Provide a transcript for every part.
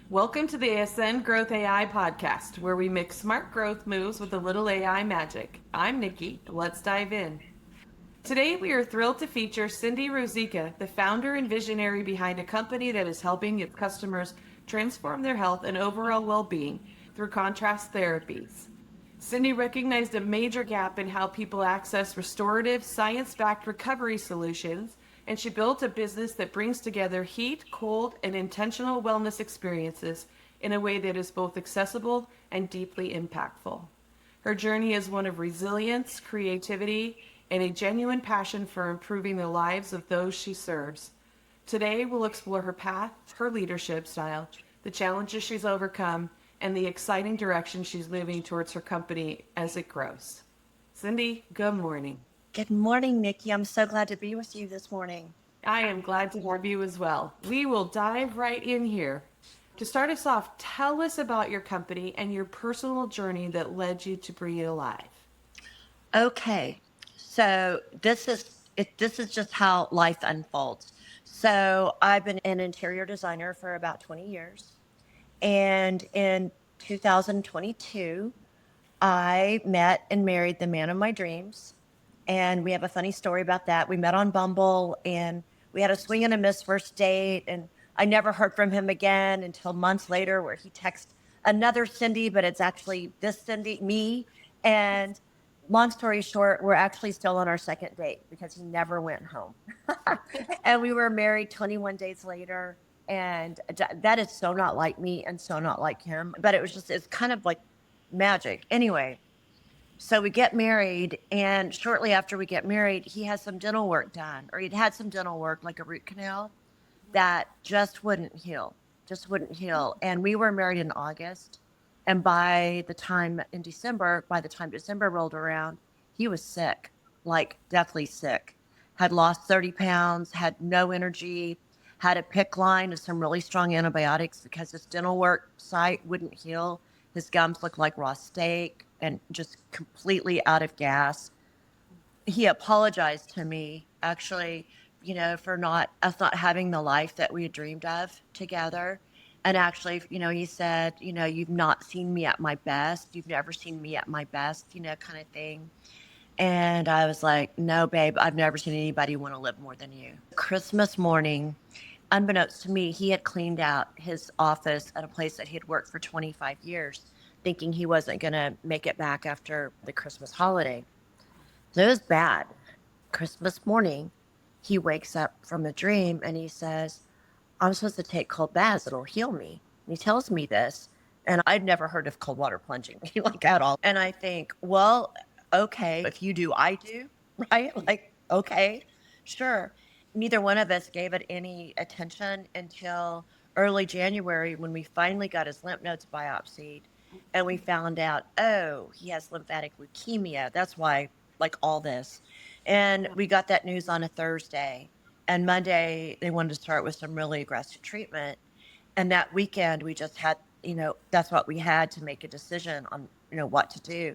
Welcome to the Ascend Growth AI podcast, where we mix smart growth moves with a little AI magic. I'm Nikki. Let's dive in. Today, we are thrilled to feature Cindy Ruzicka, the founder and visionary behind a company that is helping its customers transform their health and overall well being through contrast therapies. Cindy recognized a major gap in how people access restorative, science backed recovery solutions, and she built a business that brings together heat, cold, and intentional wellness experiences in a way that is both accessible and deeply impactful. Her journey is one of resilience, creativity, and a genuine passion for improving the lives of those she serves. Today, we'll explore her path, her leadership style, the challenges she's overcome, and the exciting direction she's moving towards her company as it grows. Cindy, good morning. Good morning, Nikki. I'm so glad to be with you this morning. I am glad to have you as well. We will dive right in here. To start us off, tell us about your company and your personal journey that led you to Breathe Alive. Okay, so this is just how life unfolds. So I've been an interior designer for about 20 years, and in 2022, I met and married the man of my dreams. And we have a funny story about that. We met on Bumble and we had a swing and a miss first date. And I never heard from him again until months later, where he texted another Cindy, but it's actually this Cindy, me. And long story short, we're actually still on our second date because he never went home. And we were married 21 days later. And that is so not like me and so not like him. But it's kind of like magic. Anyway, so we get married, and shortly after we get married, he has some dental work done, or he'd had some dental work, like a root canal, that just wouldn't heal. And we were married in August. And by the time December rolled around, he was sick, like deathly sick, had lost 30 pounds, had no energy, had a pick line of some really strong antibiotics because his dental work site wouldn't heal. His gums looked like raw steak and just completely out of gas. He apologized to me, actually, for not us not having the life that we had dreamed of together. And actually, he said, you've not seen me at my best. You've never seen me at my best, kind of thing. And I was like, no, babe, I've never seen anybody want to live more than you. Christmas morning, unbeknownst to me, he had cleaned out his office at a place that he had worked for 25 years, thinking he wasn't going to make it back after the Christmas holiday. So it was bad. Christmas morning, he wakes up from a dream and he says, I'm supposed to take cold baths, it'll heal me. And he tells me this. And I'd never heard of cold water plunging, like at all. And I think, well, okay, if you do, I do, right? Like, okay, sure. Neither one of us gave it any attention until early January, when we finally got his lymph nodes biopsied and we found out, oh, he has lymphatic leukemia. That's why, like, all this. And we got that news on a Thursday. And Monday, they wanted to start with some really aggressive treatment. And that weekend, we just had, that's what we had to make a decision on, what to do.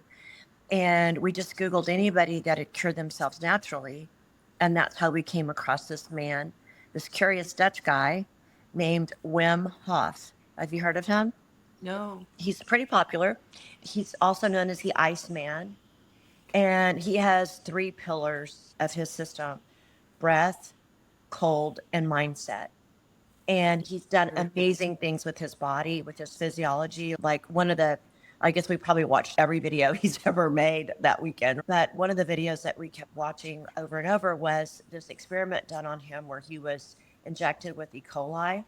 And we just Googled anybody that had cured themselves naturally. And that's how we came across this man, this curious Dutch guy named Wim Hof. Have you heard of him? No. He's pretty popular. He's also known as the Iceman. And he has three pillars of his system: breath, cold, and mindset. And he's done amazing things with his body, with his physiology. Like, I guess we probably watched every video he's ever made that weekend. But one of the videos that we kept watching over and over was this experiment done on him where he was injected with E. coli,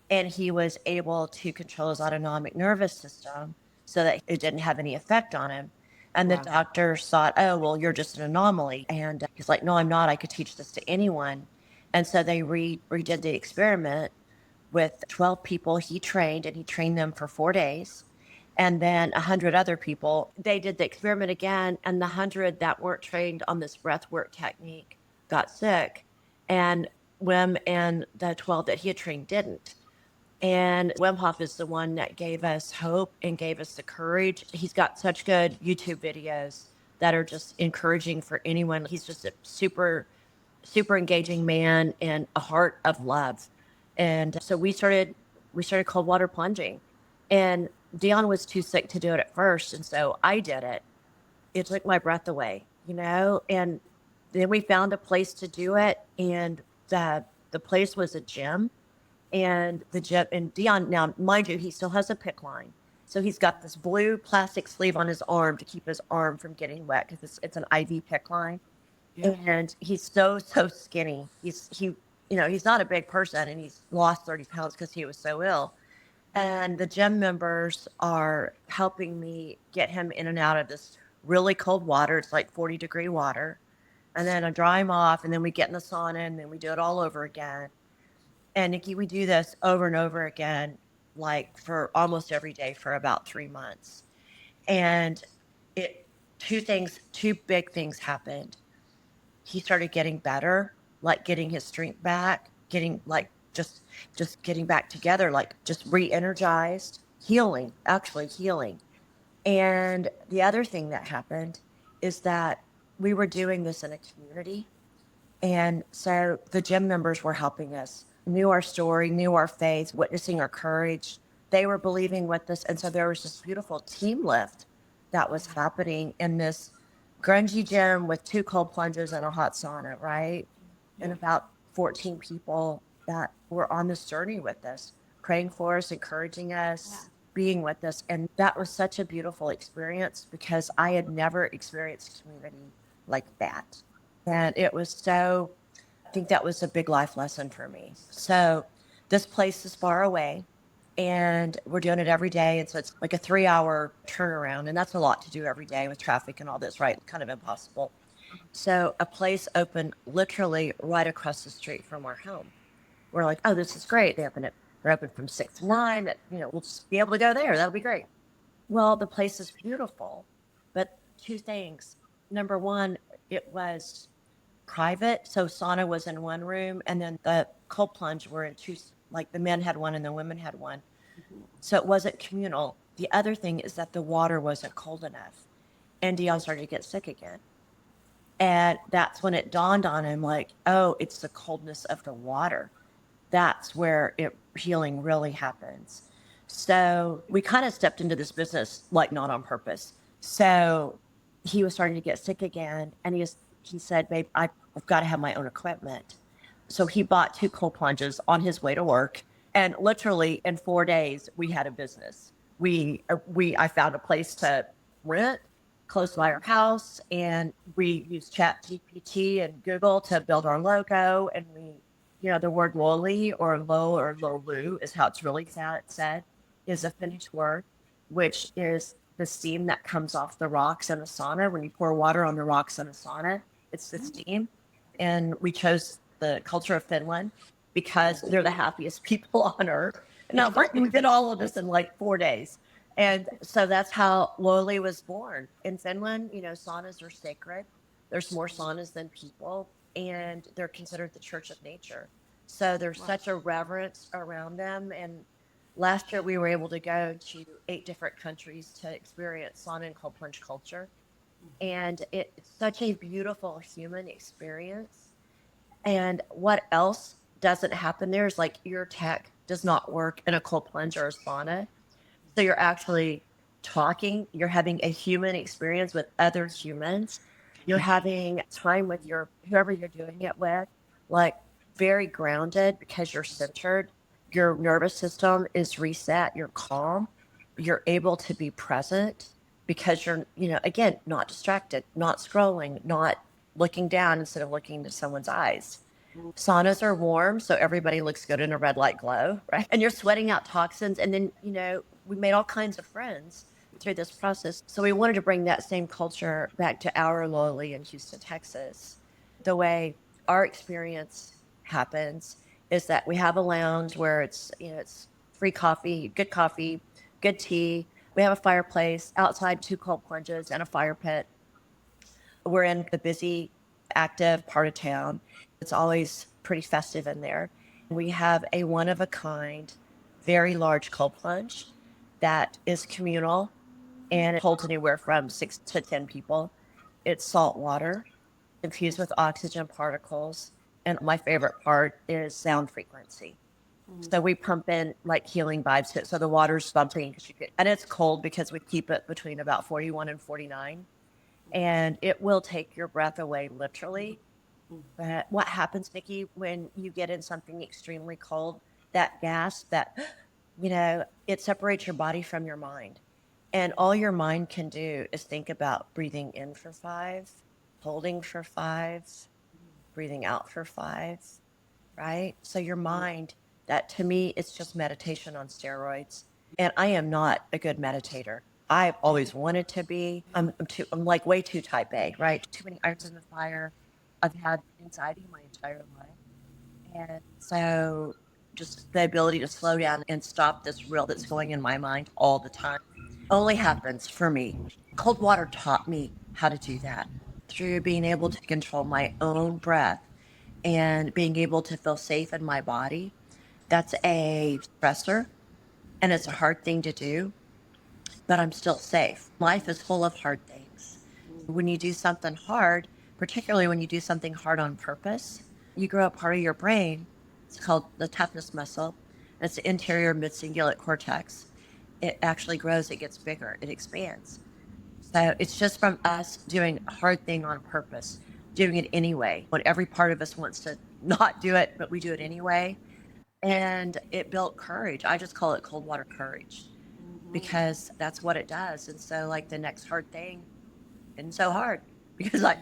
and he was able to control his autonomic nervous system so that it didn't have any effect on him. And the Wow. doctors thought, oh, well, you're just an anomaly. And he's like, no, I'm not. I could teach this to anyone. And so they redid the experiment with 12 people he trained, and he trained them for 4 days. And then 100 other people. They did the experiment again, and the 100 that weren't trained on this breath work technique got sick. And Wim and the 12 that he had trained didn't. And Wim Hof is the one that gave us hope and gave us the courage. He's got such good YouTube videos that are just encouraging for anyone. He's just a super, super engaging man and a heart of love. And so we started we started cold water plunging. And Dion was too sick to do it at first. And so I did it. It took my breath away, and then we found a place to do it. And the place was a gym. And the gym, and Dion, now, mind you, he still has a PICC line. So he's got this blue plastic sleeve on his arm to keep his arm from getting wet because it's an IV PICC line. Yeah. And he's so skinny. He's not a big person, and he's lost 30 pounds because he was so ill. And the gym members are helping me get him in and out of this really cold water. It's like 40-degree water. And then I dry him off, and then we get in the sauna, and then we do it all over again. And Nikki, we do this over and over again, like for almost every day for about 3 months. And it two big things happened. He started getting better, like getting his strength back, getting like just getting back together, like just re-energized, healing, actually healing. And the other thing that happened is that we were doing this in a community. And so the gym members were helping us, knew our story, knew our faith, witnessing our courage. They were believing with us. And so there was this beautiful team lift that was happening in this grungy gym with 2 cold plunges and a hot sauna, right? And about 14 people that were on this journey with us, praying for us, encouraging us, being with us. And that was such a beautiful experience because I had never experienced community like that. And it was so, I think that was a big life lesson for me. So this place is far away and we're doing it every day. And so it's like a 3-hour turnaround. And that's a lot to do every day with traffic and all this, right? Kind of impossible. So a place opened literally right across the street from our home. We're like, oh, this is great. They're open from 6 to 9. We'll just be able to go there. That'll be great. Well, the place is beautiful, but 2 things. Number one, it was private. So sauna was in one room, and then the cold plunge were in two, like the men had one and the women had one. So it wasn't communal. The other thing is that the water wasn't cold enough. And Dion started to get sick again. And that's when it dawned on him like, oh, it's the coldness of the water. That's where healing really happens. So we kind of stepped into this business like not on purpose. So he was starting to get sick again. And he said, babe, I've got to have my own equipment. So he bought 2 cold plunges on his way to work. And literally in 4 days, we had a business. I found a place to rent close by our house, and we used Chat GPT and Google to build our logo. And the word loli or lo or lolu is how it's really said, is a Finnish word, which is the steam that comes off the rocks in a sauna. When you pour water on the rocks in a sauna, it's the steam. And we chose the culture of Finland because they're the happiest people on earth. Now, we did all of this in like 4 days. And so that's how Löyly was born. In Finland, saunas are sacred. There's more saunas than people, and they're considered the church of nature. So there's such a reverence around them. And last year we were able to go to 8 different countries to experience sauna and cold plunge culture. And it's such a beautiful human experience. And what else doesn't happen there is like your tech does not work in a cold plunge or a sauna. So you're actually talking, you're having a human experience with other humans. You're having time with whoever you're doing it with, like very grounded because you're centered. Your nervous system is reset. You're calm. You're able to be present because you're, again, not distracted, not scrolling, not looking down instead of looking into someone's eyes. Saunas are warm, so everybody looks good in a red light glow, right? And you're sweating out toxins. And then, we made all kinds of friends through this process. So we wanted to bring that same culture back to our Löyly in Houston, Texas. The way our experience happens is that we have a lounge where it's free coffee, good tea. We have a fireplace outside, 2 cold plunges and a fire pit. We're in the busy, active part of town. It's always pretty festive in there. We have a one of a kind, very large cold plunge that is communal, and it holds anywhere from 6 to 10 people. It's salt water infused with oxygen particles. And my favorite part is sound frequency. So we pump in like healing vibes to it. So the water's bumping because and it's cold because we keep it between about 41 and 49. And it will take your breath away literally. But what happens, Nikki, when you get in something extremely cold, that gas, it separates your body from your mind. And all your mind can do is think about breathing in for 5, holding for 5, breathing out for 5, right? So your mind, that to me, it's just meditation on steroids. And I am not a good meditator. I've always wanted to be. I'm like way too type A, right? Too many irons in the fire. I've had anxiety my entire life. And so just the ability to slow down and stop this reel that's going in my mind all the time only happens for me. Cold water taught me how to do that through being able to control my own breath and being able to feel safe in my body. That's a stressor and it's a hard thing to do, but I'm still safe. Life is full of hard things. When you do something hard, particularly when you do something hard on purpose, you grow a part of your brain. It's called the toughness muscle. It's the interior mid-cingulate cortex. It actually grows, it gets bigger, it expands. So it's just from us doing a hard thing on purpose, doing it anyway. When every part of us wants to not do it, but we do it anyway. And it built courage. I just call it cold water courage because that's what it does. And so, like, the next hard thing isn't so hard because, like,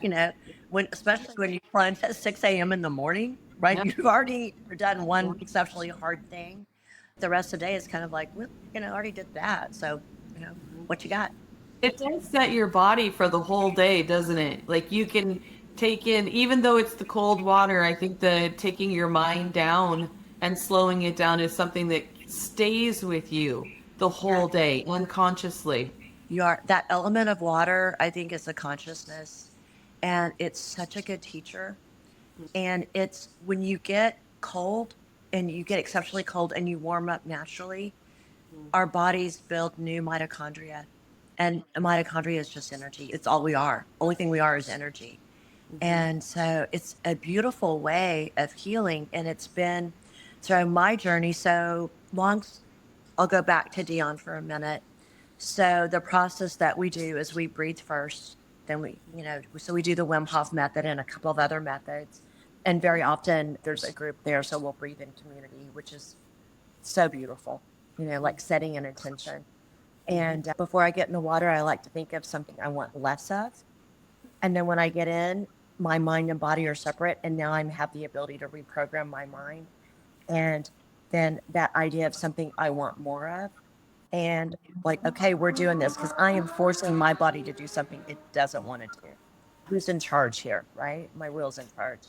especially when you plunge at 6 a.m. in the morning, right? Yep. You've already done one exceptionally hard thing. The rest of the day is kind of like, well, already did that. So, what you got? It does set your body for the whole day, doesn't it? Like you can take in, even though it's the cold water, I think that taking your mind down and slowing it down is something that stays with you the whole day unconsciously. That element of water, I think, is a consciousness, and it's such a good teacher. And it's when you get cold and you get exceptionally cold and you warm up naturally, our bodies build new mitochondria. And mitochondria is just energy. It's all we are. Only thing we are is energy. And so it's a beautiful way of healing. And it's been through my journey so long. I'll go back to Dion for a minute. So the process that we do is we breathe first, then so we do the Wim Hof method and a couple of other methods. And very often there's a group there, so we'll breathe in community, which is so beautiful, like setting an intention. And before I get in the water, I like to think of something I want less of. And then when I get in, my mind and body are separate. And now I have the ability to reprogram my mind. And then that idea of something I want more of. And like, okay, we're doing this because I am forcing my body to do something it doesn't want to do. Who's in charge here, right? My will's in charge.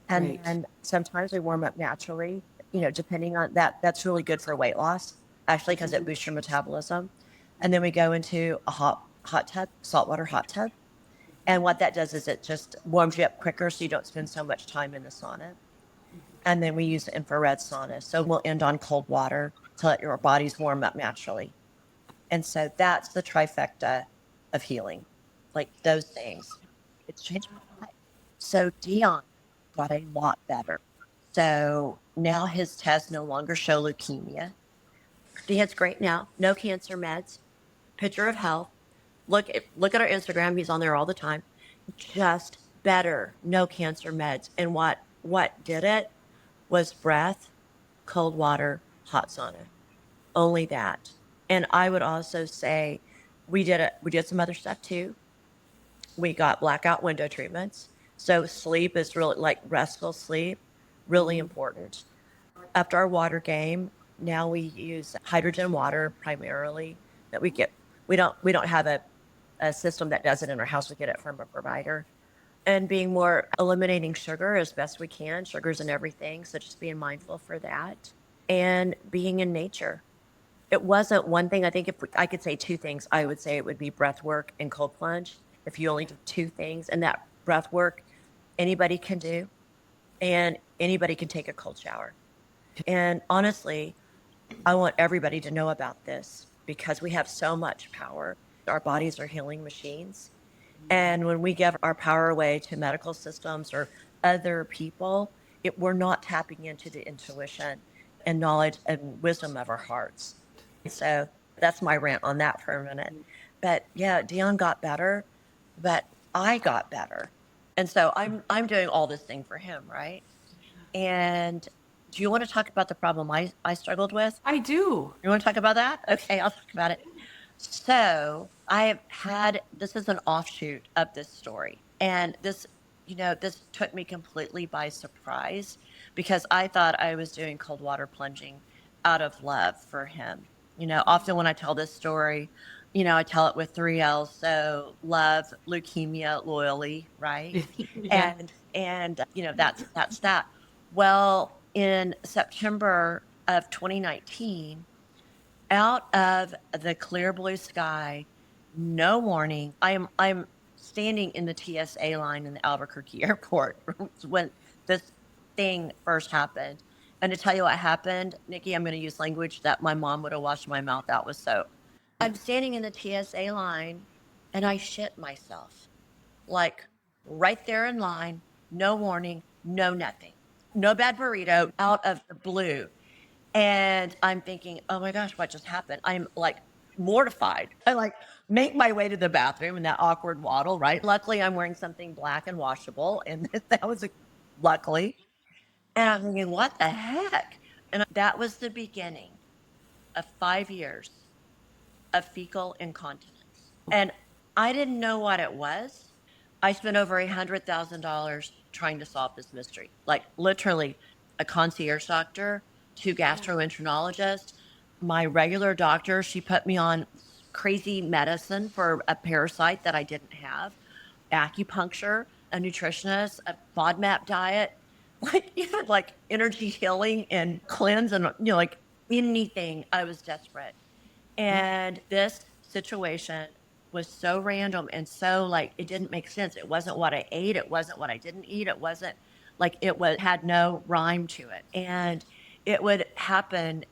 And Right. then sometimes we warm up naturally, depending on that. That's really good for weight loss, actually, because it boosts your metabolism. And then we go into a hot tub, saltwater hot tub. And what that does is it just warms you up quicker so you don't spend so much time in the sauna. And then we use the infrared sauna. So we'll end on cold water to let your bodies warm up naturally. And so that's the trifecta of healing, like those things. It's changed my life. So Dion got a lot better. So now his tests no longer show leukemia. Dion's great now, no cancer meds, picture of health. Look at our Instagram. He's on there all the time. Just better, no cancer meds. And what did it was breath, cold water, hot sauna. Only that. And I would also say we did some other stuff too. We got blackout window treatments. So sleep is really like restful sleep, really important. After our water game, now we use hydrogen water primarily that we get. We don't have a system that does it in our house. We get it from a provider. And being more eliminating sugar as best we can. Sugar's in everything. So just being mindful for that. And being in nature. It wasn't one thing. I think if I could say two things, I would say it would be breath work and cold plunge. If you only do two things, and that breath work, anybody can do, and anybody can take a cold shower. And honestly, I want everybody to know about this because we have so much power. Our bodies are healing machines. And when we give our power away to medical systems or other people, we're not tapping into the intuition. and knowledge and wisdom of our hearts. So that's my rant on that for a minute. But yeah, Dion got better, but I got better. And so I'm doing all this thing for him, right? And do you want to talk about the problem I struggled with? I do. You want to talk about that? Okay, I'll talk about it. So I have had this is an offshoot of this story. And this took me completely by surprise because I thought I was doing cold water plunging out of love for him. Often when I tell this story, I tell it with three L's. So love, leukemia, loyally, right? Yeah. And that's that. Well, in September of 2019, out of the clear blue sky, no warning. I'm standing in the TSA line in the Albuquerque airport when this thing first happened. And to tell you what happened, Nikki, I'm going to use language that my mom would have washed my mouth out with soap. I'm standing in the TSA line and I shit myself. Like right there in line, no warning, no nothing. No bad burrito out of the blue. And I'm thinking, oh my gosh, what just happened? I'm like mortified. I like make my way to the bathroom in that awkward waddle, right? Luckily, I'm wearing something black and washable. And that was luckily. And I'm thinking, what the heck? And that was the beginning of 5 years of fecal incontinence. And I didn't know what it was. I spent over $100,000 trying to solve this mystery. Like literally a concierge doctor, two gastroenterologists, my regular doctor, she put me on crazy medicine for a parasite that I didn't have, acupuncture, a nutritionist, a FODMAP diet, like even like energy healing and cleanse and like anything. I was desperate. And this situation was so random and so like it didn't make sense. It wasn't what I ate, it wasn't what I didn't eat, it wasn't like it was had no rhyme to it. And it would happen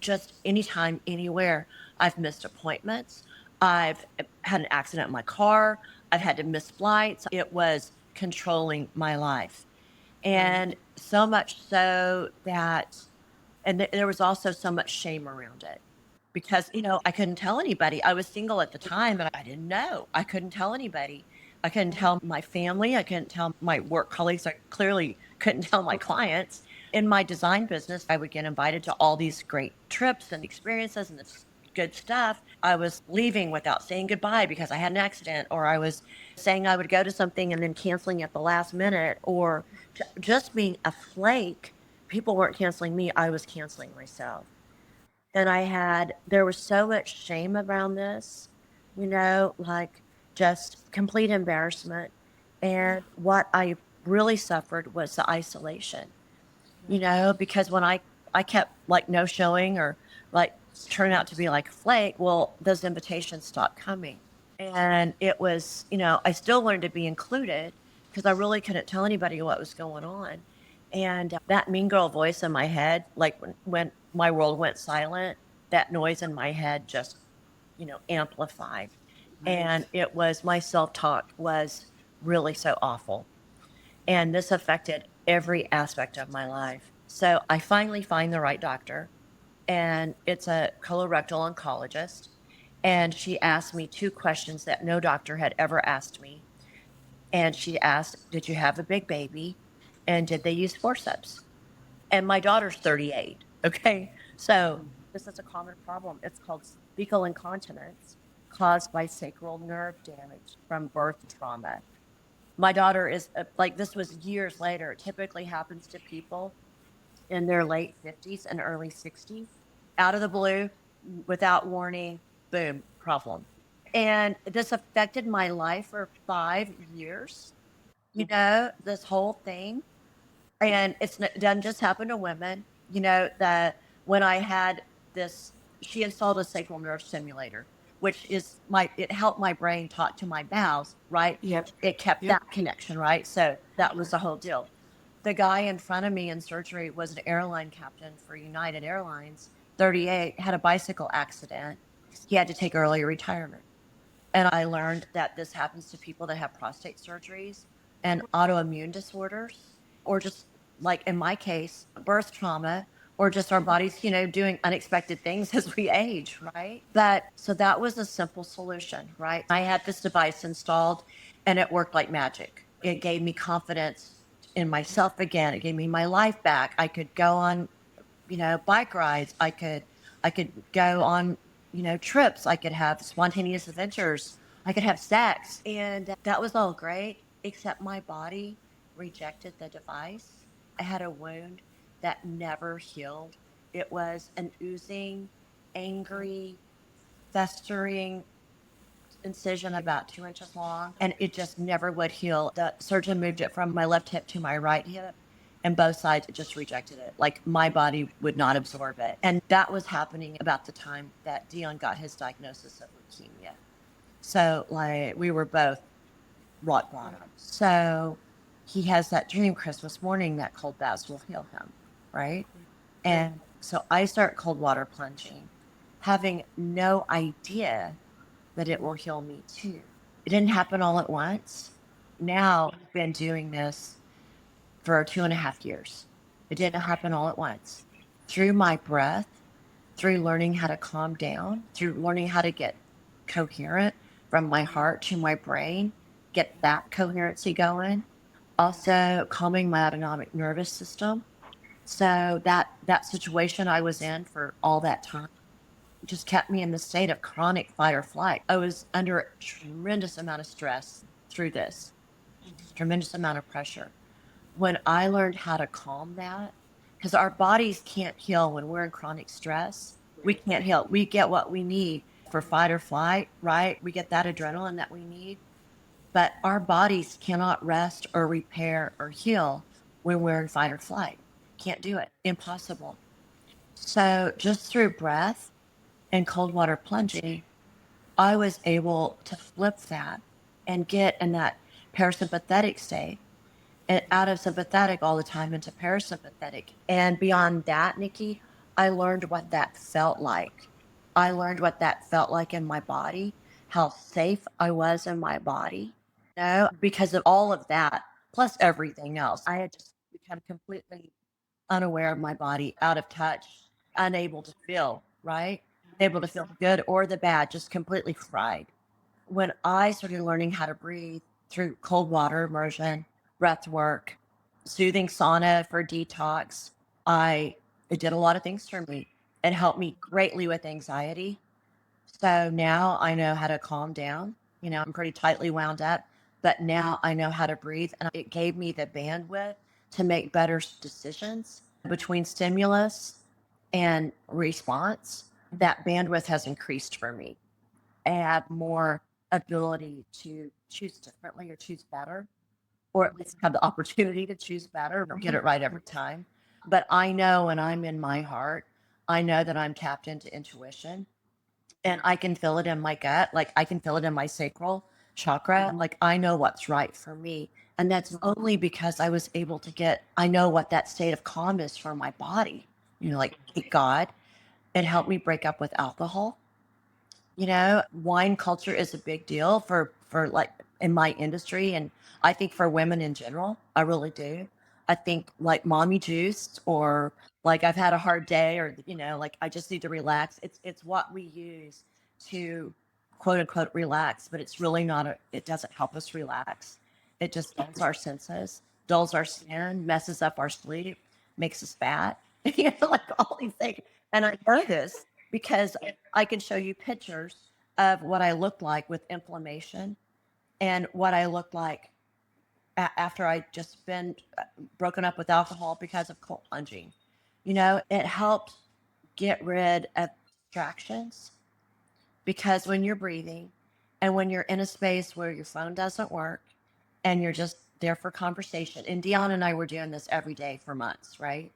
just anytime, anywhere. I've missed appointments. I've had an accident in my car. I've had to miss flights. It was controlling my life. And so much so that there was also so much shame around it because, I couldn't tell anybody. I was single at the time, but I didn't know. I couldn't tell anybody. I couldn't tell my family. I couldn't tell my work colleagues. I clearly couldn't tell my clients. In my design business, I would get invited to all these great trips and experiences and this good stuff. I was leaving without saying goodbye because I had an accident, or I was saying I would go to something and then canceling at the last minute, or just being a flake. People weren't canceling me, I was canceling myself. And there was so much shame around this, like just complete embarrassment. And what I really suffered was the isolation, because when I kept like no showing or like turn out to be like a flake, well, those invitations stopped coming. And it was, I still wanted to be included because I really couldn't tell anybody what was going on. And that mean girl voice in my head, like when my world went silent, that noise in my head just, amplified. And it was my self talk was really so awful. And this affected every aspect of my life. So I finally find the right doctor, and it's a colorectal oncologist. And she asked me two questions that no doctor had ever asked me. And she asked, did you have a big baby? And did they use forceps? And my daughter's 38. Okay. So this is a common problem. It's called fecal incontinence caused by sacral nerve damage from birth trauma. My daughter is like, this was years later. It typically happens to people in their late 50s and early 60s. Out of the blue, without warning, boom, problem. And this affected my life for 5 years, this whole thing. And it doesn't just happen to women, that when I had this, she installed a sacral nerve stimulator, which it helped my brain talk to my bowels, right? Yep. It kept Yep. that connection, right? So that was the whole deal. The guy in front of me in surgery was an airline captain for United Airlines, 38, had a bicycle accident. He had to take early retirement. And I learned that this happens to people that have prostate surgeries and autoimmune disorders, or just like in my case, birth trauma, or just our bodies, doing unexpected things as we age, right? But so that was a simple solution, right? I had this device installed and it worked like magic. It gave me confidence in myself again. It gave me my life back. I could go on, bike rides. I could go on, trips. I could have spontaneous adventures. I could have sex. And that was all great, except my body rejected the device. I had a wound that never healed. It was an oozing, angry, festering incision about 2 inches long, and it just never would heal. The surgeon moved it from my left hip to my right hip, and both sides it just rejected it. Like my body would not absorb it. And that was happening about the time that Dion got his diagnosis of leukemia. So, like, we were both rock bottom. So, he has that dream Christmas morning that cold baths will heal him, right? And so I start cold water plunging, having no idea that it will heal me too. It didn't happen all at once. Now I've been doing this for 2.5 years. It didn't happen all at once. Through my breath, through learning how to calm down, through learning how to get coherent from my heart to my brain, get that coherency going. Also calming my autonomic nervous system. So that situation I was in for all that time just kept me in the state of chronic fight or flight. I was under a tremendous amount of stress through this, tremendous amount of pressure. When I learned how to calm that, because our bodies can't heal when we're in chronic stress, we can't heal. We get what we need for fight or flight, right? We get that adrenaline that we need, but our bodies cannot rest or repair or heal when we're in fight or flight. Can't do it. Impossible. So just through breath and cold water plunging, I was able to flip that and get in that parasympathetic state and out of sympathetic all the time into parasympathetic. And beyond that, Nikki, I learned what that felt like. I learned what that felt like in my body, how safe I was in my body. Because of all of that, plus everything else, I had just become completely unaware of my body, out of touch, unable to feel, right? Able to feel the good or the bad, just completely fried. When I started learning how to breathe through cold water immersion, breath work, soothing sauna for detox, it did a lot of things for me. It helped me greatly with anxiety. So now I know how to calm down. I'm pretty tightly wound up, but now I know how to breathe. And it gave me the bandwidth to make better decisions between stimulus and response. That bandwidth has increased for me. I have more ability to choose differently or choose better, or at least have the opportunity to choose better. Don't get it right every time. But I know when I'm in my heart, I know that I'm tapped into intuition and I can feel it in my gut. Like I can feel it in my sacral chakra. Like I know what's right for me. And that's only because I was able to I know what that state of calm is for my body. Like thank God, it helped me break up with alcohol. Wine culture is a big deal for like in my industry, and I think for women in general, I really do. I think like mommy juice, or like I've had a hard day, or like I just need to relax. It's what we use to quote unquote relax, but it's really not it doesn't help us relax. It just dulls our senses, dulls our skin, messes up our sleep, makes us fat. Like all these things. And I know this because I can show you pictures of what I looked like with inflammation and what I looked like after I just been broken up with alcohol because of cold plunging. It helped get rid of distractions because when you're breathing and when you're in a space where your phone doesn't work and you're just there for conversation, and Dion and I were doing this every day for months, right?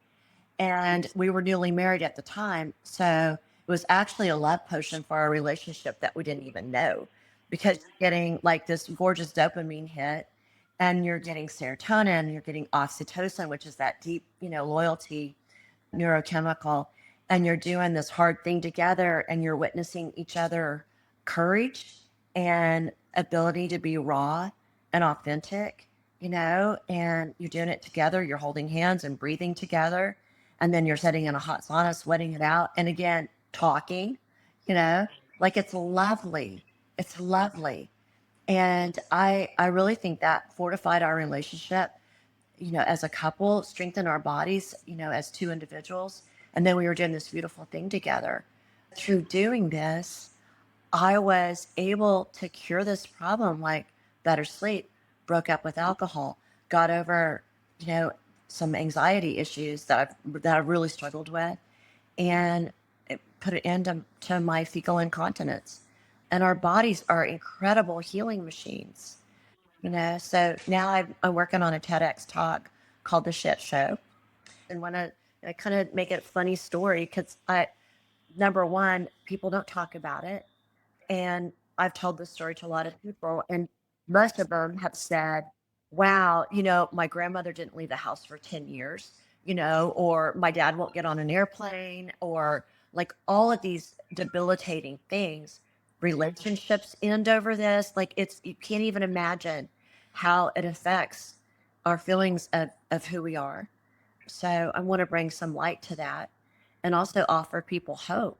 And we were newly married at the time. So it was actually a love potion for our relationship that we didn't even know because you're getting like this gorgeous dopamine hit and you're getting serotonin, you're getting oxytocin, which is that deep, loyalty neurochemical. And you're doing this hard thing together and you're witnessing each other courage and ability to be raw and authentic, and you're doing it together. You're holding hands and breathing together and then you're sitting in a hot sauna, sweating it out. And again, talking, you know, like it's lovely. It's lovely. And I really think that fortified our relationship, as a couple, strengthened our bodies, as two individuals. And then we were doing this beautiful thing together. Through doing this, I was able to cure this problem, like better sleep, broke up with alcohol, got over, you know, some anxiety issues that I've really struggled with, and it put an end to my fecal incontinence. And our bodies are incredible healing machines. So now I'm working on a TEDx talk called The Shit Show, and want to kind of make it a funny story because number one, people don't talk about it. And I've told this story to a lot of people, and most of them have said, wow, my grandmother didn't leave the house for 10 years, or my dad won't get on an airplane, or like all of these debilitating things. Relationships end over this. Like you can't even imagine how it affects our feelings of who we are. So I want to bring some light to that and also offer people hope,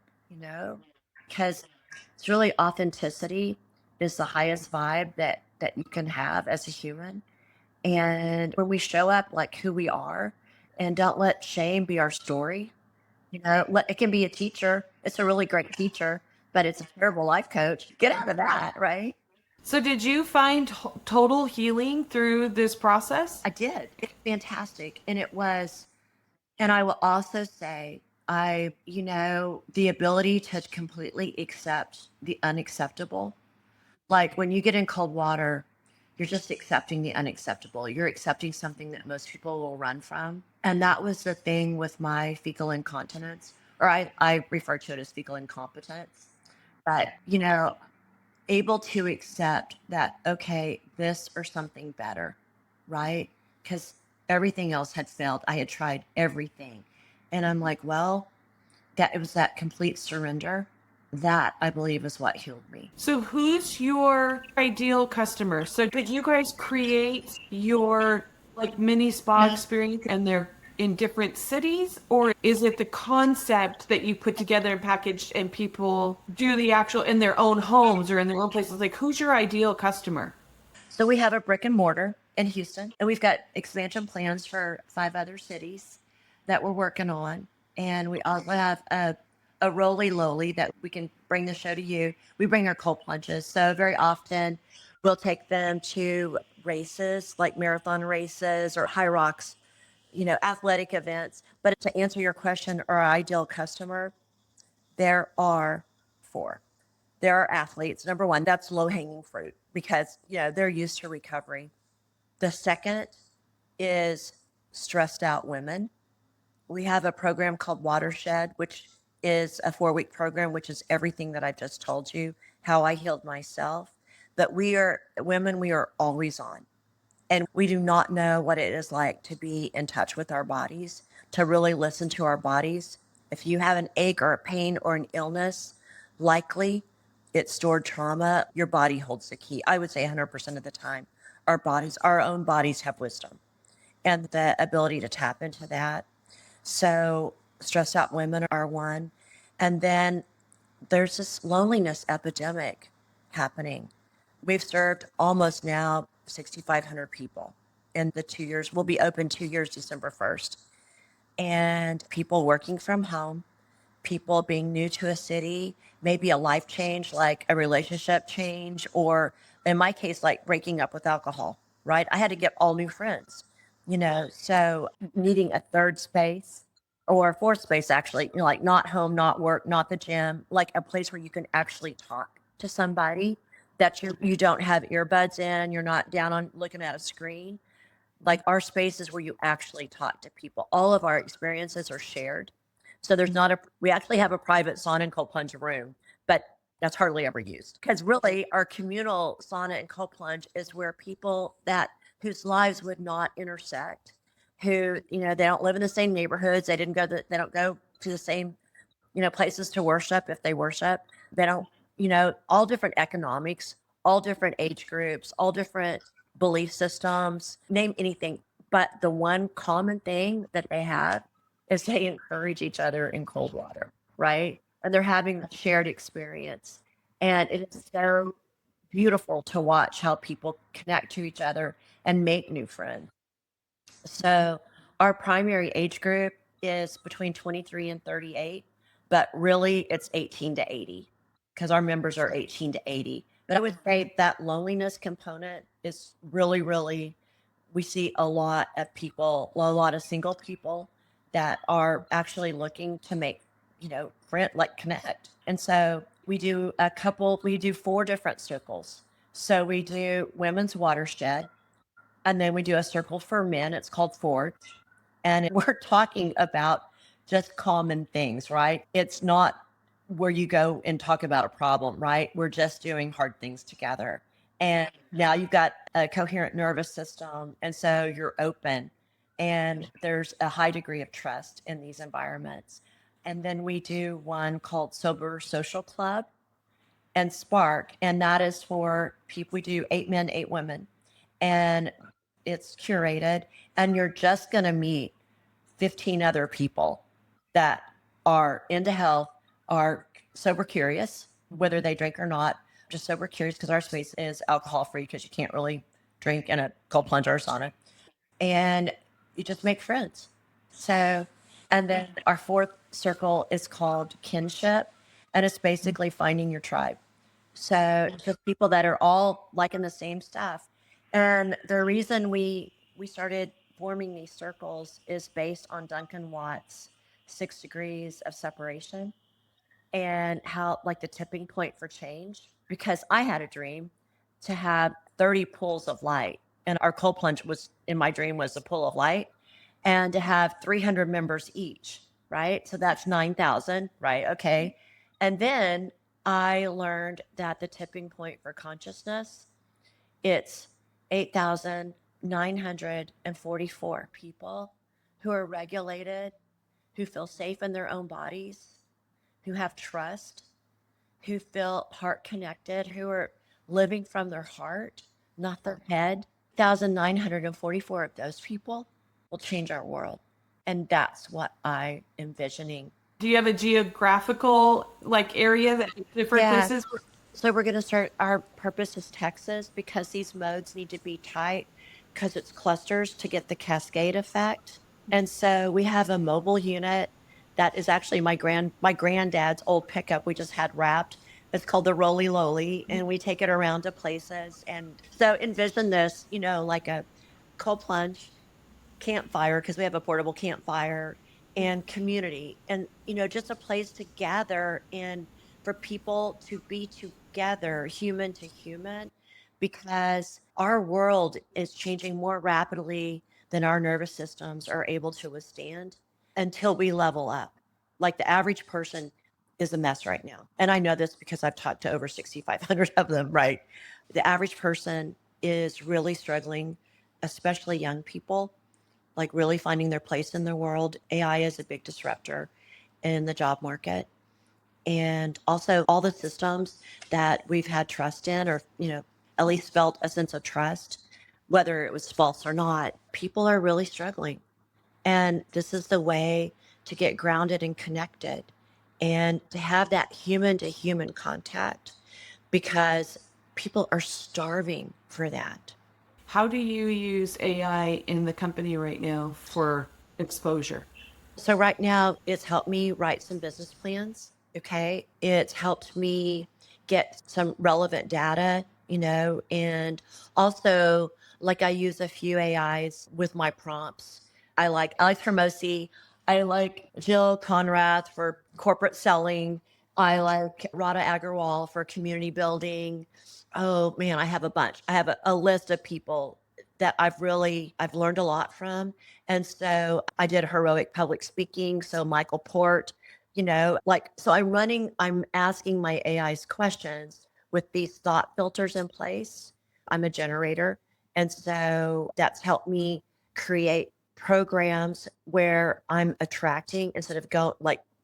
because it's really authenticity is the highest vibe that you can have as a human. And when we show up like who we are and don't let shame be our story, it can be a teacher. It's a really great teacher, but it's a terrible life coach. Get out of that, right? So, did you find total healing through this process? I did. It's fantastic. And it was, and I will also say, the ability to completely accept the unacceptable. Like when you get in cold water, you're just accepting the unacceptable. You're accepting something that most people will run from. And that was the thing with my fecal incontinence, or I refer to it as fecal incompetence. But, able to accept that, okay, this or something better, right? Because everything else had failed. I had tried everything. And I'm like, well, that it was that complete surrender that I believe is what healed me. So, who's your ideal customer? So, did you guys create your like mini spa experience and they're in different cities? Or is it the concept that you put together and packaged and people do the actual in their own homes or in their own places? Like, who's your ideal customer? So we have a brick and mortar in Houston, and we've got expansion plans for 5 other cities that we're working on. And we also have a roly loly that we can bring the show to you. We bring our cold plunges. So very often we'll take them to races like marathon races or high rocks, athletic events. But to answer your question, our ideal customer, there are four. There are athletes. Number one, that's low hanging fruit because, they're used to recovery. The second is stressed out women. We have a program called Watershed, which is a 4-week program, which is everything that I just told you, how I healed myself. But we are women, we are always on. And we do not know what it is like to be in touch with our bodies, to really listen to our bodies. If you have an ache or a pain or an illness, likely it's stored trauma. Your body holds the key. I would say 100% of the time, our own bodies have wisdom and the ability to tap into that. So, stressed out women are one. And then there's this loneliness epidemic happening. We've served almost now 6,500 people in the 2 years. We'll be open 2 years, December 1st. And people working from home, people being new to a city, maybe a life change, like a relationship change, or in my case, like breaking up with alcohol, right? I had to get all new friends, so needing a third space or a fourth space, actually, like not home, not work, not the gym, like a place where you can actually talk to somebody that you don't have earbuds in, you're not down on looking at a screen. Like our spaces where you actually talk to people. All of our experiences are shared. So we actually have a private sauna and cold plunge room, but that's hardly ever used because really our communal sauna and cold plunge is where people whose lives would not intersect, who, they don't live in the same neighborhoods. They don't go to the same, places to worship. If they worship, they don't, all different economics, all different age groups, all different belief systems, name anything. But the one common thing that they have is they encourage each other in cold water, right? And they're having a shared experience. And it is so beautiful to watch how people connect to each other and make new friends. So our primary age group is between 23 and 38, but really it's 18 to 80 because our members are 18 to 80. But I would say that loneliness component is really, really, we see a lot of people, well, a lot of single people that are actually looking to make, friend, like connect. And so we do 4 different circles. So we do women's watershed, and then we do a circle for men. It's called Forge. And we're talking about just common things, right? It's not where you go and talk about a problem, right? We're just doing hard things together. And now you've got a coherent nervous system. And so you're open. And there's a high degree of trust in these environments. And then we do one called Sober Social Club and Spark. And that is for people, we do 8 men, 8 women. And it's curated, and you're just going to meet 15 other people that are into health, are sober curious, whether they drink or not, just sober curious because our space is alcohol free because you can't really drink in a cold plunge or sauna. And you just make friends. So, and then our 4th circle is called kinship, and it's basically finding your tribe. So just people that are all liking the same stuff. And the reason we started forming these circles is based on Duncan Watts' 6 degrees of separation and how like the tipping point for change. Because I had a dream to have 30 pools of light. And our cold plunge was in my dream was a pool of light, and to have 300 members each, right? So that's 9,000, right? Okay. And then I learned that the tipping point for consciousness, it's 8,944 people who are regulated, who feel safe in their own bodies, who have trust, who feel heart connected, who are living from their heart, not their head. 1,944 of those people will change our world. And that's what I'm envisioning. Do you have a geographical like area that different Yeah. places? So we're going to start, our purpose is Texas because these modes need to be tight because it's clusters to get the cascade effect. And so we have a mobile unit that is actually my granddad's old pickup we just had wrapped. It's called the Roly Loly, and we take it around to places. And so envision this, like a cold plunge campfire, because we have a portable campfire, and community, and just a place to gather and for people to be together, human to human, because our world is changing more rapidly than our nervous systems are able to withstand until we level up. Like the average person is a mess right now, and I know this because I've talked to over 6,500 of them, right? The average person is really struggling, especially young people, like really finding their place in the world. AI is a big disruptor in the job market. And also all the systems that we've had trust in, or, at least felt a sense of trust, whether it was false or not, people are really struggling. And this is the way to get grounded and connected and to have that human to human contact, because people are starving for that. How do you use AI in the company right now for exposure? So right now, it's helped me write some business plans. Okay. It's helped me get some relevant data, and also like I use a few AIs with my prompts. I like Alex Hermosi. I like Jill Conrath for corporate selling. I like Radha Agarwal for community building. Oh man, I have a bunch. I have a list of people that I've learned a lot from. And so I did heroic public speaking. So Michael Port, so I'm asking my AIs questions with these thought filters in place. I'm a generator. And so that's helped me create programs where I'm attracting instead of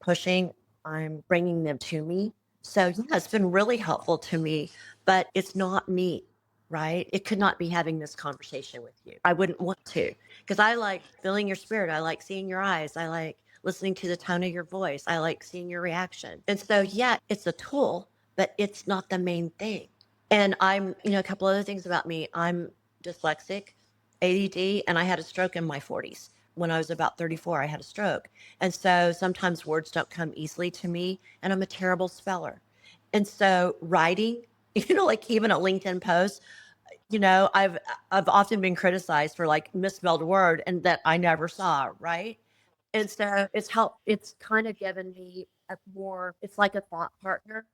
pushing, I'm bringing them to me. So yeah, it's been really helpful to me, but it's not me, right? It could not be having this conversation with you. I wouldn't want to, because I like feeling your spirit. I like seeing your eyes. I like listening to the tone of your voice. I like seeing your reaction. And so, yeah, it's a tool, but it's not the main thing. And a couple other things about me. I'm dyslexic, ADD, and I had a stroke in my 40s. When I was about 34, I had a stroke. And so sometimes words don't come easily to me, and I'm a terrible speller. And so writing, like even a LinkedIn post, I've often been criticized for like misspelled word and that I never saw, right? And so it's kind of given me it's like a thought partner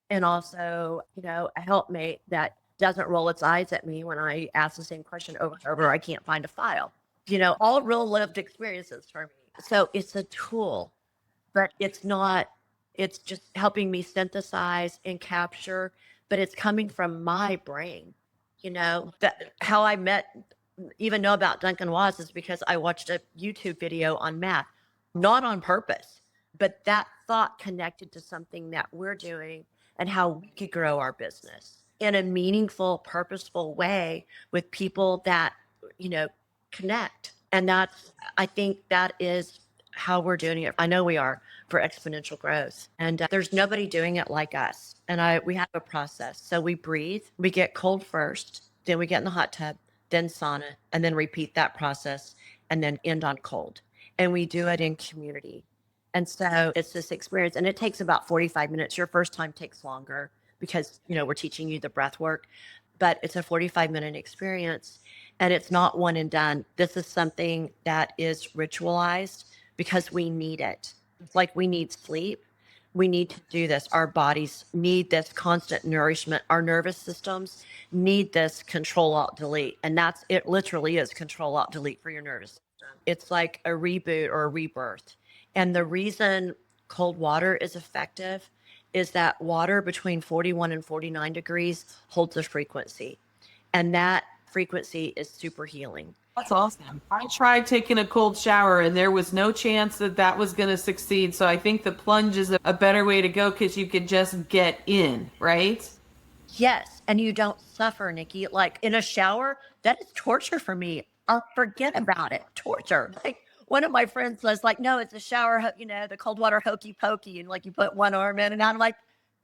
and also, a helpmate that doesn't roll its eyes at me when I ask the same question over and over. I can't find a file, all real lived experiences for me. So it's a tool, but it's not, it's just helping me synthesize and capture, but it's coming from my brain. That how I even know about Duncan Watts is because I watched a YouTube video on math, not on purpose, but that thought connected to something that we're doing and how we could grow our business in a meaningful, purposeful way with people that, you know, connect. And I think that is how we're doing it. I know we are for exponential growth. And there's nobody doing it like us. And we have a process. So we breathe, we get cold first, then we get in the hot tub, then sauna, and then repeat that process and then end on cold. And we do it in community. And so it's this experience, and it takes about 45 minutes. Your first time takes longer because, we're teaching you the breath work, but it's a 45-minute experience and it's not one and done. This is something that is ritualized because we need it. It's like we need sleep. We need to do this. Our bodies need this constant nourishment. Our nervous systems need this control alt delete. And it literally is control alt delete for your nervous system. It's like a reboot or a rebirth. And the reason cold water is effective is that water between 41 and 49 degrees holds a frequency. And that frequency is super healing. That's awesome. I tried taking a cold shower and there was no chance that was going to succeed. So I think the plunge is a better way to go because you could just get in, right? Yes. And you don't suffer, Nikki. Like in a shower, that is torture for me. I'll forget about it. Torture. Like one of my friends was like, no, it's a shower, the cold water hokey pokey. And like you put one arm in and I'm like,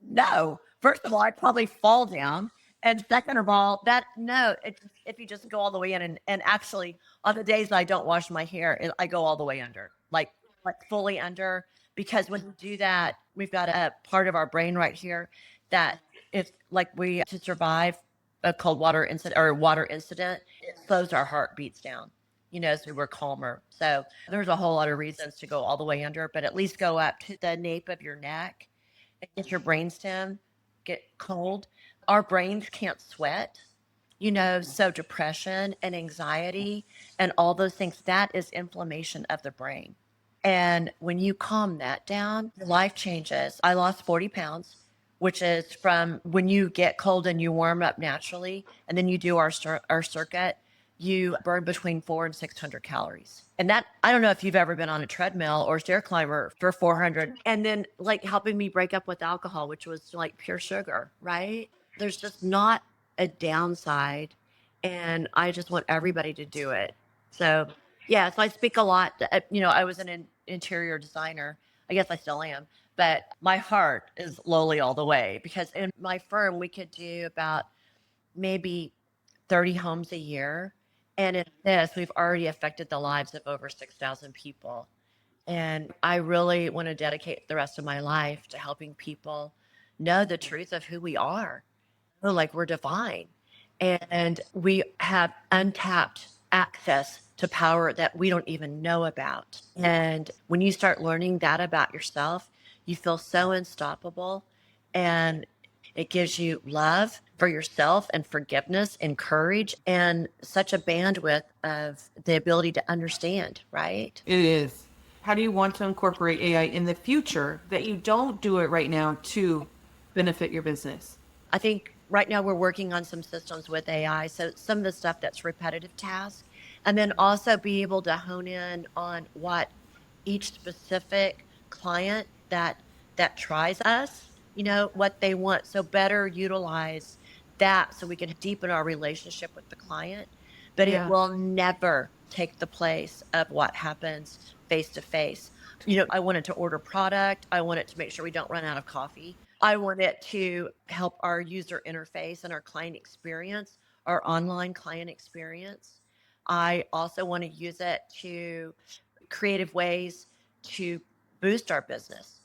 no. First of all, I'd probably fall down. And second of all, if you just go all the way in and actually on the days I don't wash my hair, I go all the way under, like fully under, because when you do that, we've got a part of our brain right here that it's like to survive a cold water incident or water incident, it slows our heartbeats down, so we're calmer. So there's a whole lot of reasons to go all the way under, but at least go up to the nape of your neck and get your brainstem get cold. Our brains can't sweat, so depression and anxiety and all those things, that is inflammation of the brain. And when you calm that down, your life changes. I lost 40 pounds, which is from when you get cold and you warm up naturally, and then you do our circuit, you burn between 400 and 600 calories. And that, I don't know if you've ever been on a treadmill or stair climber for 400. And then like helping me break up with alcohol, which was like pure sugar, right? There's just not a downside. And I just want everybody to do it. So, yeah, so I speak a lot. I was an interior designer. I guess I still am. But my heart is lowly all the way because in my firm, we could do about maybe 30 homes a year. And in this, we've already affected the lives of over 6,000 people. And I really want to dedicate the rest of my life to helping people know the truth of who we are. Like we're divine. And we have untapped access to power that we don't even know about. And when you start learning that about yourself, you feel so unstoppable. And it gives you love for yourself and forgiveness and courage and such a bandwidth of the ability to understand, right? It is. How do you want to incorporate AI in the future that you don't do it right now to benefit your business? I think right now we're working on some systems with AI. So some of the stuff that's repetitive tasks, and then also be able to hone in on what each specific client that tries us, what they want. So better utilize that so we can deepen our relationship with the client. But it Yeah. will never take the place of what happens face to face. I want it to order product. I want it to make sure we don't run out of coffee. I want it to help our user interface and our client experience, our online client experience. I also want to use it to creative ways to boost our business,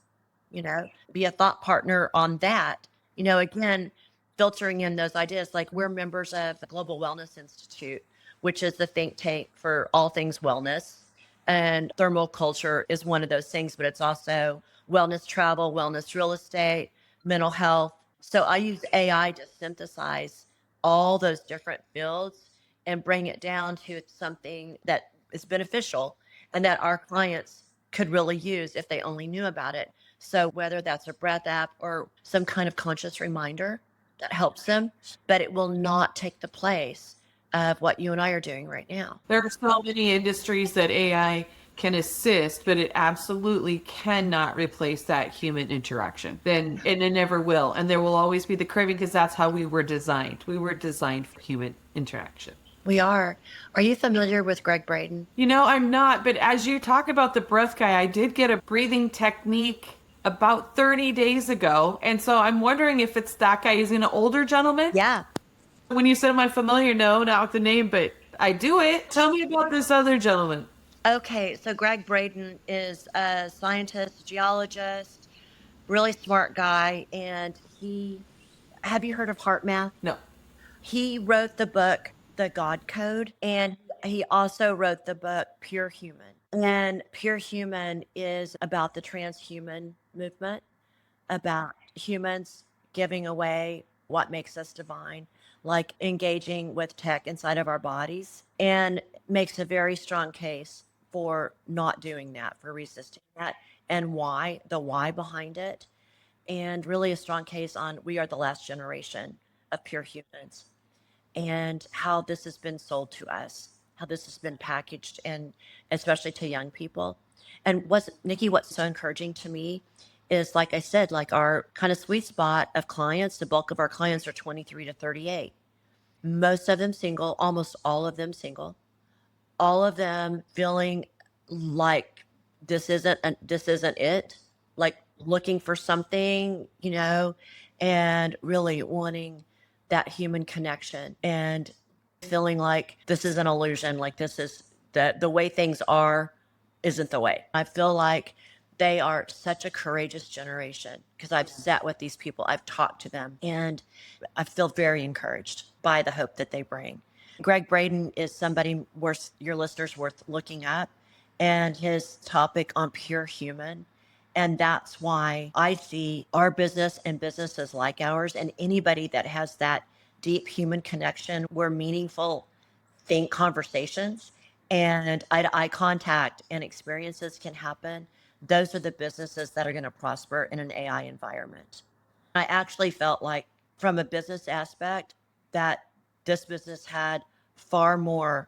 be a thought partner on that. Again, filtering in those ideas, like we're members of the Global Wellness Institute, which is the think tank for all things wellness. And thermal culture is one of those things, but it's also wellness travel, wellness real estate, mental health. So I use AI to synthesize all those different fields and bring it down to something that is beneficial and that our clients could really use if they only knew about it. So whether that's a breath app or some kind of conscious reminder that helps them, but it will not take the place of what you and I are doing right now. There are so many industries that AI can assist, but it absolutely cannot replace that human interaction. And it never will. And there will always be the craving because that's how we were designed. We were designed for human interaction. We are. Are you familiar with Greg Braden? I'm not, but as you talk about the breath guy, I did get a breathing technique about 30 days ago. And so I'm wondering if it's that guy. He's an older gentleman. Yeah. When you said am I familiar, no, not with the name, but I do it. Tell me about this other gentleman. Okay, so Greg Braden is a scientist, geologist, really smart guy, and have you heard of heart math? No. He wrote the book, The God Code, and he also wrote the book, Pure Human. And Pure Human is about the transhuman movement, about humans giving away what makes us divine, like engaging with tech inside of our bodies, and makes a very strong case for not doing that, for resisting that, and the why behind it, and really a strong case on we are the last generation of pure humans and how this has been sold to us, how this has been packaged, and especially to young people. And what's so encouraging to me is, like I said, like our kind of sweet spot of clients, the bulk of our clients are 23 to 38. Most of them single, almost all of them single, all of them feeling like this isn't it, like looking for something, and really wanting that human connection and feeling like this is an illusion, like this is the way things are isn't the way. I feel like they are such a courageous generation because I've sat with these people, I've talked to them, and I feel very encouraged by the hope that they bring. Greg Braden is somebody worth your listeners worth looking at, and his topic on pure human. And that's why I see our business and businesses like ours and anybody that has that deep human connection where meaningful think conversations and eye to eye contact and experiences can happen. Those are the businesses that are going to prosper in an AI environment. I actually felt like, from a business aspect, that this business had far more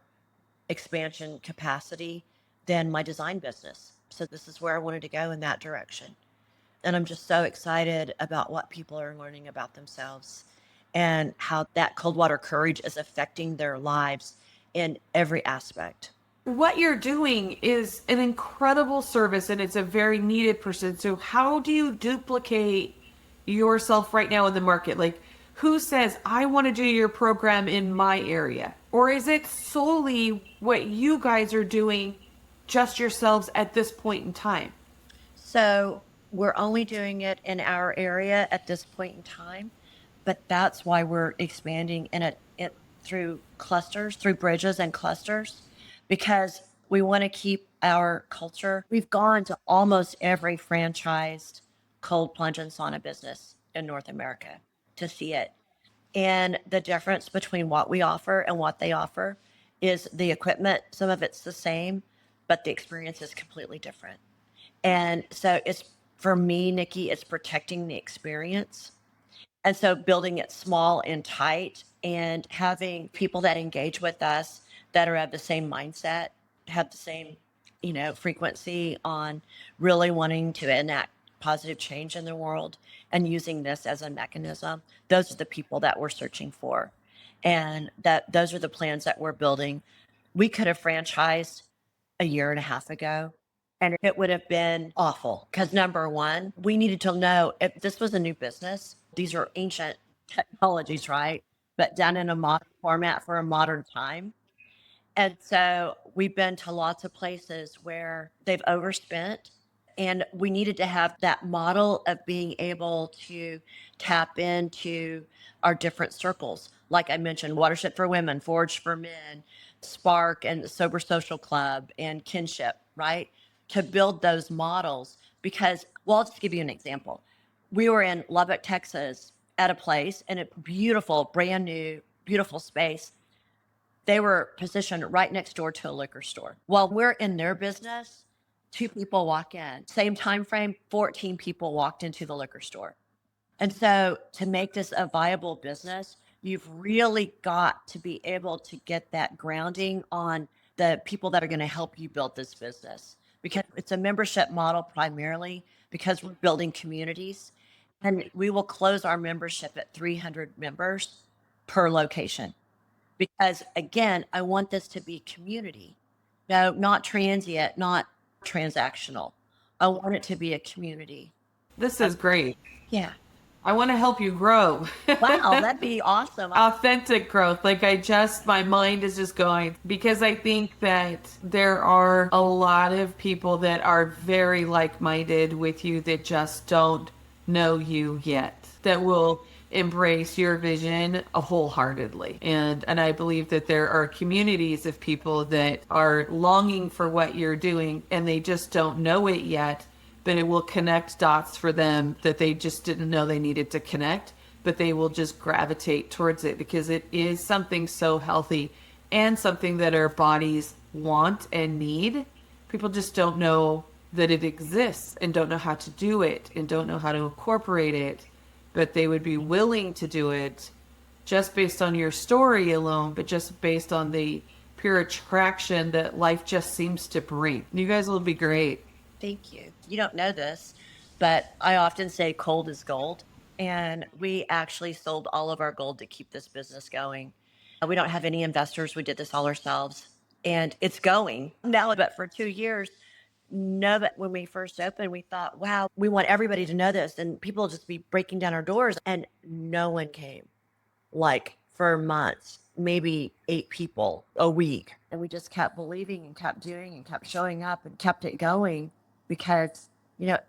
expansion capacity than my design business. So this is where I wanted to go, in that direction. And I'm just so excited about what people are learning about themselves and how that cold water courage is affecting their lives in every aspect. What you're doing is an incredible service and it's a very needed person. So how do you duplicate yourself right now in the market? Like, who says, I want to do your program in my area? Or is it solely what you guys are doing just yourselves at this point in time? So we're only doing it in our area at this point in time, but that's why we're expanding in it through clusters, through bridges and clusters, because we want to keep our culture. We've gone to almost every franchised cold plunge and sauna business in North America to see it. And the difference between what we offer and what they offer is the equipment. Some of it's the same, but the experience is completely different. And so it's, for me, Niki, it's protecting the experience. And so building it small and tight and having people that engage with us that are of the same mindset, have the same, frequency on really wanting to enact positive change in the world and using this as a mechanism. Those are the people that we're searching for. And that those are the plans that we're building We could have franchised a year and a half ago, and it would have been awful because number one, we needed to know if this was a new business. These are ancient technologies, right? But done in a modern format for a modern time. And so we've been to lots of places where they've overspent, and we needed to have that model of being able to tap into our different circles. Like I mentioned, Watershed for Women, Forge for Men, Spark and Sober Social Club and Kinship, right? To build those models. Because, well, I'll just give you an example. We were in Lubbock, Texas at a place in a beautiful, brand new, beautiful space. They were positioned right next door to a liquor store. While we're in their business, two people walk in. Same time frame, 14 people walked into the liquor store. And so to make this a viable business, you've really got to be able to get that grounding on the people that are going to help you build this business, because it's a membership model primarily, because we're building communities, and we will close our membership at 300 members per location. Because again, I want this to be community. No, not transient, not transactional. I want it to be a community. This is great. Yeah. I want to help you grow. Wow, that'd be awesome. Authentic growth. Like my mind is just going, because I think that there are a lot of people that are very like-minded with you that just don't know you yet, that will embrace your vision wholeheartedly. And I believe that there are communities of people that are longing for what you're doing and they just don't know it yet, but it will connect dots for them that they just didn't know they needed to connect, but they will just gravitate towards it because it is something so healthy and something that our bodies want and need. People just don't know that it exists and don't know how to do it and don't know how to incorporate it, but they would be willing to do it just based on your story alone, but just based on the pure attraction that life just seems to bring. You guys will be great. Thank you. You don't know this, but I often say cold is gold. And we actually sold all of our gold to keep this business going. We don't have any investors. We did this all ourselves. And it's going now. But for 2 years, no, but when we first opened, we thought, wow, we want everybody to know this. And people will just be breaking down our doors. And no one came, like for months, maybe 8 people a week. And we just kept believing and kept doing and kept showing up and kept it going because,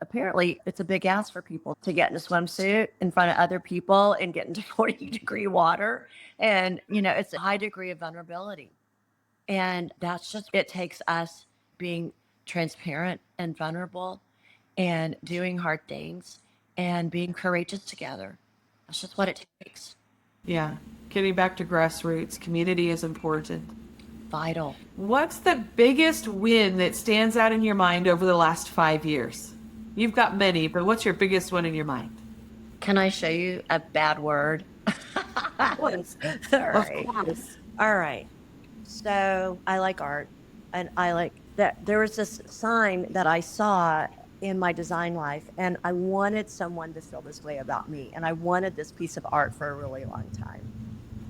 apparently it's a big ask for people to get in a swimsuit in front of other people and get into 40-degree water. And, it's a high degree of vulnerability. And that's just, it takes us being transparent and vulnerable and doing hard things and being courageous together. That's just what it takes. Yeah. Getting back to grassroots, community is important. Vital. What's the biggest win that stands out in your mind over the last 5 years? You've got many, but what's your biggest one in your mind? Can I show you a bad word? All right. Of course. All right. So I like art, and I like that there was this sign that I saw in my design life, and I wanted someone to feel this way about me. And I wanted this piece of art for a really long time.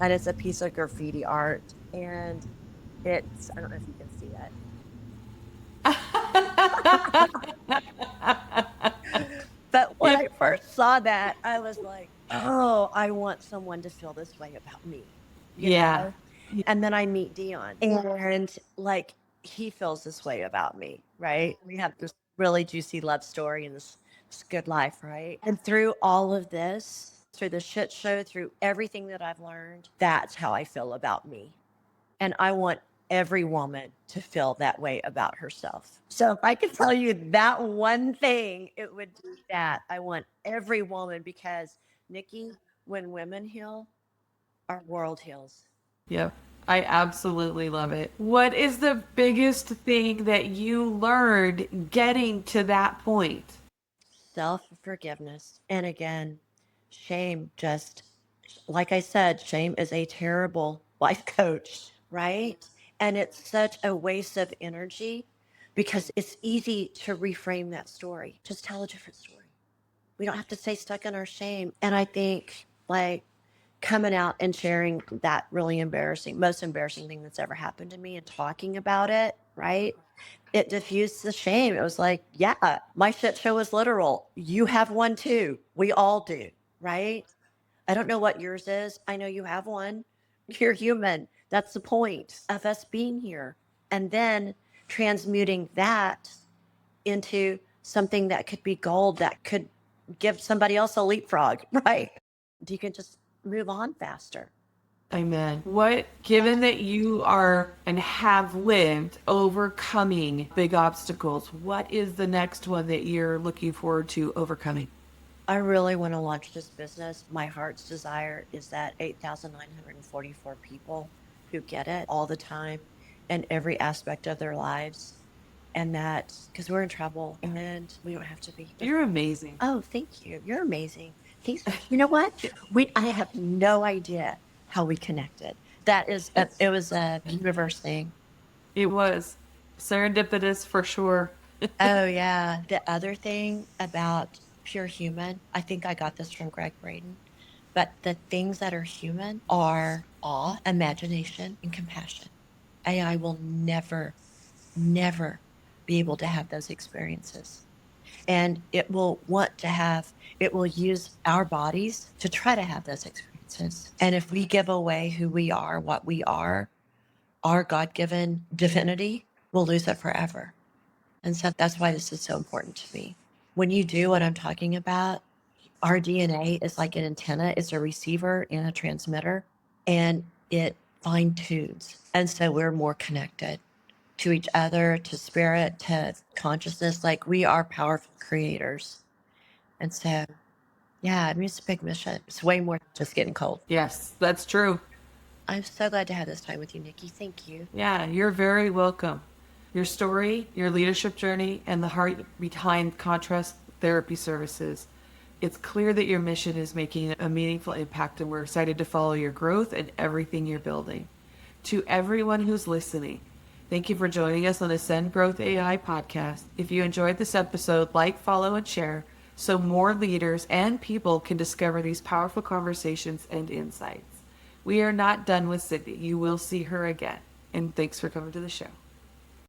And it's a piece of graffiti art, and I don't know if you can see it. But when I first saw that, I was like, oh, I want someone to feel this way about me. Yeah. And then I meet Dion, and like he feels this way about me, right? We have this really juicy love story and this good life, right? And through all of this, through the shit show, through everything that I've learned, that's how I feel about me. And I want every woman to feel that way about herself. So if I could tell you that one thing, it would be that. I want every woman, because Niki, when women heal, our world heals. Yep. I absolutely love it. What is the biggest thing that you learned getting to that point? Self-forgiveness. And again, shame, just like I said, shame is a terrible life coach, right? And it's such a waste of energy because it's easy to reframe that story. Just tell a different story. We don't have to stay stuck in our shame. And I think, like, coming out and sharing that really most embarrassing thing that's ever happened to me and talking about it, right? It diffused the shame. It was like, yeah, my shit show is literal. You have one too. We all do, right? I don't know what yours is. I know you have one. You're human. That's the point of us being here. And then transmuting that into something that could be gold, that could give somebody else a leapfrog, right? You can just move on faster. Amen. Given that you are and have lived overcoming big obstacles, what is the next one that you're looking forward to overcoming? I really want to launch this business. My heart's desire is that 8,944 people who get it all the time in every aspect of their lives. And that, because we're in trouble and we don't have to be. You're amazing. Oh, thank you. You're amazing. Thanks. You know what? I have no idea how we connected. It was a universe thing. It was serendipitous for sure. Oh, yeah. The other thing about pure human, I think I got this from Greg Braden, but the things that are human are awe, imagination, and compassion. AI will never, never be able to have those experiences. And it will use our bodies to try to have those experiences. And if we give away who we are, what we are, our God-given divinity, we'll lose it forever. And so that's why this is so important to me. When you do what I'm talking about, our DNA is like an antenna. It's a receiver and a transmitter, and it fine tunes. And so we're more connected to each other, to spirit, to consciousness. Like, we are powerful creators. And so, yeah, I mean, it's a big mission. It's way more than just getting cold. Yes, that's true. I'm so glad to have this time with you, Niki. Thank you. Yeah, you're very welcome. Your story, your leadership journey, and the heart behind contrast therapy services. It's clear that your mission is making a meaningful impact, and we're excited to follow your growth and everything you're building. To everyone who's listening, thank you for joining us on the Send Growth AI podcast. If you enjoyed this episode, like, follow, and share so more leaders and people can discover these powerful conversations and insights. We are not done with Cindy. You will see her again. And thanks for coming to the show.